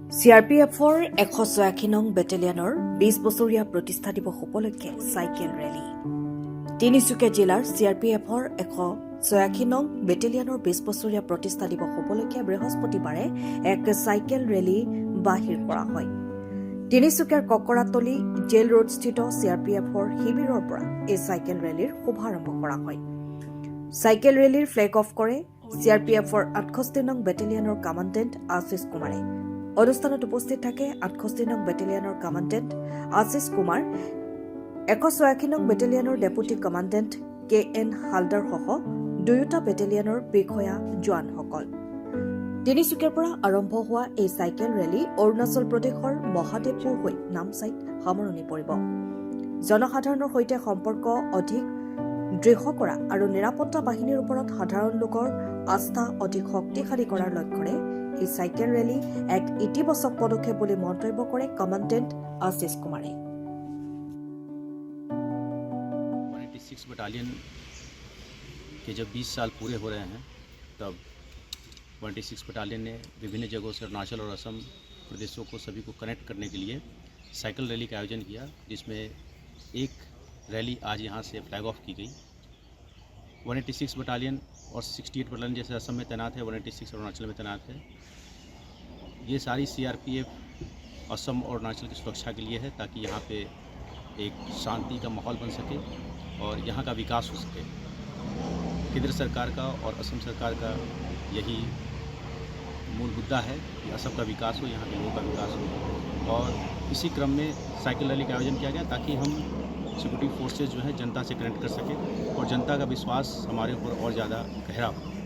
CRPFৰ 186 নং বেটেলিয়নৰ 20 বছৰীয়া প্ৰতিষ্ঠা দিৱস উপলক্ষে চাইকেল ৰেলী। তিনিচুকীয়া জিলাৰ CRPFৰ 186 নং বেটেলিয়নৰ 20 বছৰীয়া প্ৰতিষ্ঠা দিৱস উপলক্ষে বৃহস্পতিবাৰে এক চাইকেল ৰেলী বাহিৰ কৰা হয়। তিনিচুকীয়াৰ ককৰাতলী জেল ৰোডস্থিত CRPFৰ শিবিৰৰ পৰা এই চাইকেল ৰেলীৰ শুভাৰম্ভ কৰা হয়। চাইকেল ৰেলীৰ ফ্লেগ অফ কৰে CRPFৰ 68 নং বেটেলিয়নৰ কমাণ্ডেণ্ট আশিষ কুমাৰে। অনুষ্ঠানত উপস্থিত থাকে 68 নং বেটেলিয়নৰ কমাণ্ডেণ্ট আশিষ কুমাৰ, 186 নং বেটেলিয়নৰ ডেপুটি কমাণ্ডেণ্ট KN হালদাৰ সহ দুয়োটা বেটেলিয়নৰ বিষয়া জোৱানসকল। তিনিচুকীয়াৰ পৰা আৰম্ভ হোৱা এই চাইকেল ৰেলী অৰুণাচল প্ৰদেশৰ মহাদেৱপুৰ হৈ নামচাইত সামৰণি পৰিব। জনসাধাৰণৰ সৈতে সম্পৰ্ক অধিক দৃঢ় কৰা আৰু নিৰাপত্তা বাহিনীৰ ওপৰত সাধাৰণ লোকৰ আস্থা অধিক শক্তিশালী কৰাৰ লক্ষ্যৰে এই চাইকেল ৰেলী এক ইতিবাচক পদক্ষেপ বুলি মন্তব্য কৰে কমাণ্ডেণ্ট আশিষ কুমাৰে। 186 बटालियन के जब 20 साल पूरे हो रहे हैं तब 186 बटालियन ने विभिन्न जगहों से अरुणाचल और असम प्रदेशों को सभी को कनेक्ट करने के लिए साइकिल रैली का आयोजन किया, जिसमें एक रैली आज यहाँ से फ्लैग ऑफ की गई। 186 बटालियन और 68 बटालियन जैसे असम में तैनात है, 186 अरुणाचल में तैनात है। ये सारी CRPF असम और अरुणाचल की सुरक्षा के लिए है, ताकि यहाँ पे एक शांति का माहौल बन सके और यहाँ का विकास हो सके। केंद्र सरकार का और असम सरकार का यही मूल मुद्दा है कि असम का विकास हो, यहाँ के लोगों का विकास हो। और इसी क्रम में साइकिल रैली का आयोजन किया गया ताकि हम सिक्योरिटी फोर्सेज जो है जनता से कनेक्ट कर सके और जनता का विश्वास हमारे ऊपर और ज़्यादा गहरा हो।